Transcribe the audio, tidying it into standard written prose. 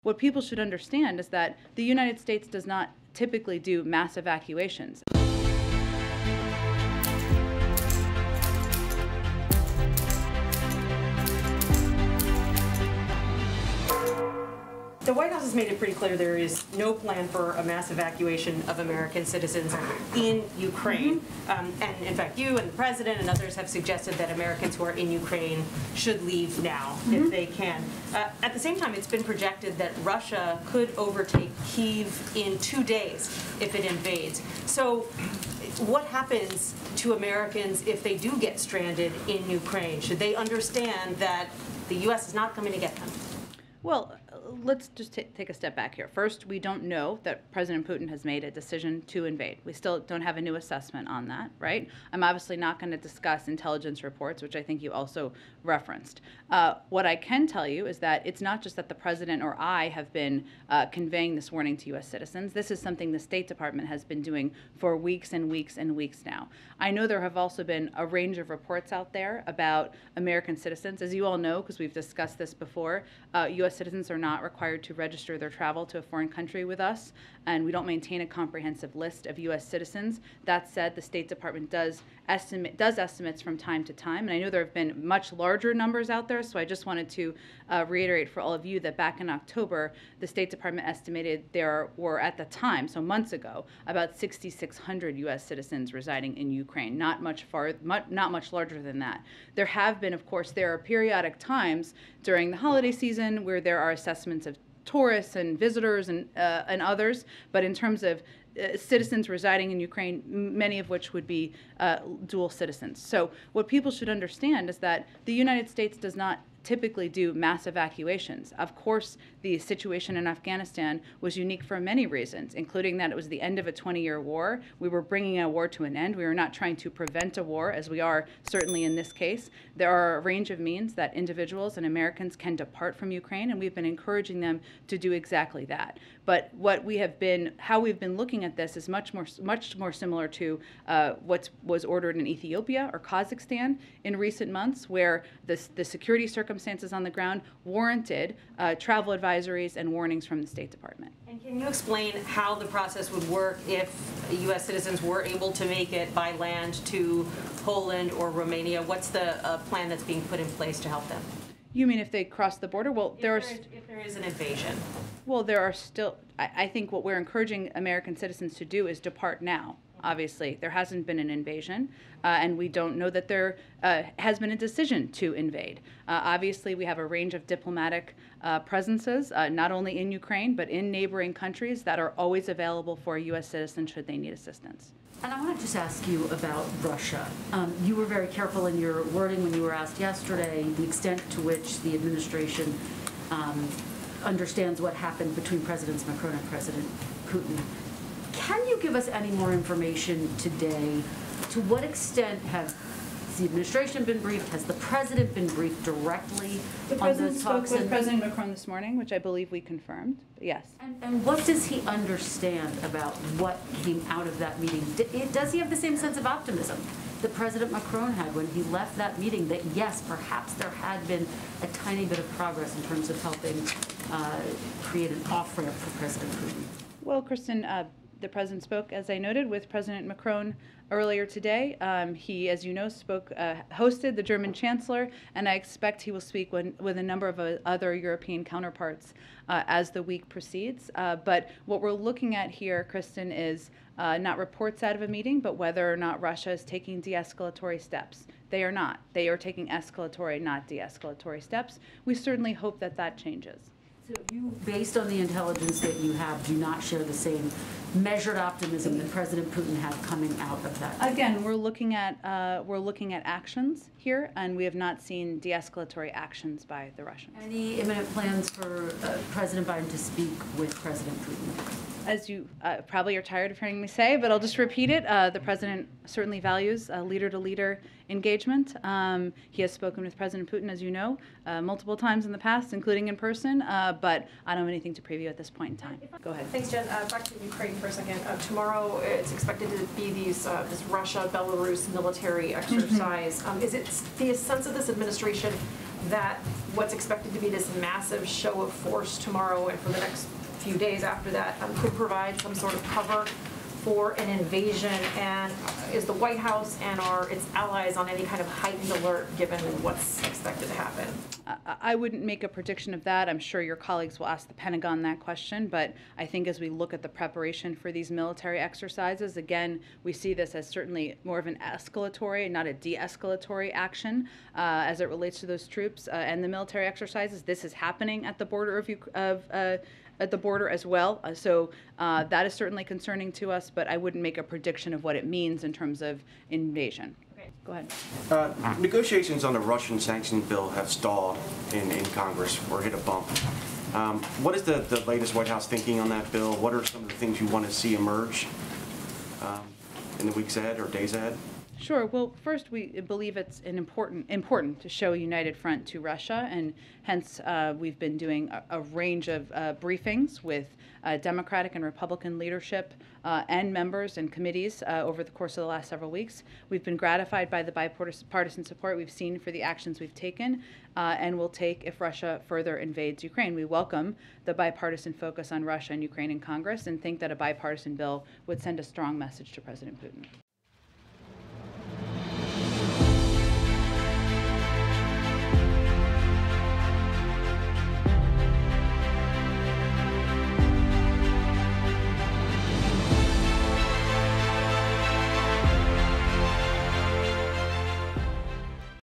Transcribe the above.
what people should understand is that the United States does not typically do mass evacuations. The White House has made it pretty clear there is no plan for a mass evacuation of American citizens in Ukraine. And in fact, you and the President and others have suggested that Americans who are in Ukraine should leave now if they can. At the same time, it's been projected that Russia could overtake Kyiv in 2 days if it invades. So what happens to Americans if they do get stranded in Ukraine? Should they understand that the U.S. is not coming to get them? Well, let's just take a step back here. First, we don't know that President Putin has made a decision to invade. We still don't have a new assessment on that, right? I'm obviously not going to discuss intelligence reports, which I think you also referenced. What I can tell you is that it's not just that the President or I have been conveying this warning to U.S. citizens. This is something the State Department has been doing for weeks and weeks and weeks now. I know there have also been a range of reports out there about American citizens. As you all know, because we've discussed this before, U.S. citizens are not required to register their travel to a foreign country with us, and we don't maintain a comprehensive list of U.S. citizens. That said, the State Department does estimates from time to time, and I know there have been much larger numbers out there, so I just wanted to reiterate for all of you that back in October, the State Department estimated there were, at the time, so months ago, about 6,600 U.S. citizens residing in Ukraine, not much larger than that. There have been, of course, there are periodic times during the holiday season where there are assessments of tourists and visitors and others, but in terms of citizens residing in Ukraine, many of which would be dual citizens. So what people should understand is that the United States does not typically do mass evacuations. Of course, the situation in Afghanistan was unique for many reasons, including that it was the end of a 20-year war. We were bringing a war to an end. We were not trying to prevent a war, as we are certainly in this case. There are a range of means that individuals and Americans can depart from Ukraine, and we've been encouraging them to do exactly that. But how we've been looking at this is much more similar to what was ordered in Ethiopia or Kazakhstan in recent months, where the security circumstances on the ground warranted travel advisories and warnings from the State Department. And can you explain how the process would work if U.S. citizens were able to make it by land to Poland or Romania? What's the plan that's being put in place to help them? You mean if they cross the border? Well, if there is an invasion. Well, there are still, I think what we're encouraging American citizens to do is depart now. Obviously, there hasn't been an invasion, and we don't know that there has been a decision to invade. Obviously, we have a range of diplomatic presences, not only in Ukraine, but in neighboring countries that are always available for a U.S. citizen should they need assistance. And I want to just ask you about Russia. You were very careful in your wording when you were asked yesterday the extent to which the administration understands what happened between Presidents Macron and President Putin. Can you give us any more information today? To what extent has the administration been briefed? Has the President been briefed directly on those talks? Spoke with President Macron this morning, which I believe we confirmed. Yes. And what does he understand about what came out of that meeting? Does he have the same sense of optimism that President Macron had when he left that meeting, that yes, perhaps there had been a tiny bit of progress in terms of helping create an off-ramp for President Putin? Well, Kristen, the President spoke, as I noted, with President Macron earlier today. He, as you know, hosted the German Chancellor, and I expect he will speak with a number of other European counterparts as the week proceeds. But what we're looking at here, Kristen, is not reports out of a meeting, but whether or not Russia is taking de-escalatory steps. They are not. They are taking escalatory, not de-escalatory steps. We certainly hope that that changes. So you, based on the intelligence that you have, do not share the same measured optimism that President Putin had coming out of that? Again, we're looking at actions here, and we have not seen de-escalatory actions by the Russians. Any imminent plans for President Biden to speak with President Putin? As you probably are tired of hearing me say, but I'll just repeat it. The President certainly values leader-to-leader engagement. He has spoken with President Putin, as you know, multiple times in the past, including in person, but I don't have anything to preview at this point in time. Go ahead. Thanks, Jen. Back to Ukraine for a second. Tomorrow it's expected to be this Russia-Belarus military exercise. Is it the sense of this administration that what's expected to be this massive show of force tomorrow and for the next few days after that could provide some sort of cover for an invasion, and is the White House and are its allies on any kind of heightened alert given what's expected to happen? I wouldn't make a prediction of that. I'm sure your colleagues will ask the Pentagon that question, but I think as we look at the preparation for these military exercises, again, we see this as certainly more of an escalatory, not a de-escalatory action as it relates to those troops and the military exercises. This is happening at the border at the border as well. So that is certainly concerning to us, but I wouldn't make a prediction of what it means in terms of invasion. Okay. Go ahead. Negotiations on the Russian sanctions bill have stalled in Congress or hit a bump. What is the latest White House thinking on that bill? What are some of the things you want to see emerge in the weeks ahead or days ahead? Sure. Well, first, we believe it's important to show a united front to Russia, and hence we've been doing a range of briefings with Democratic and Republican leadership and members and committees over the course of the last several weeks. We've been gratified by the bipartisan support we've seen for the actions we've taken and will take if Russia further invades Ukraine. We welcome the bipartisan focus on Russia and Ukraine in Congress and think that a bipartisan bill would send a strong message to President Putin.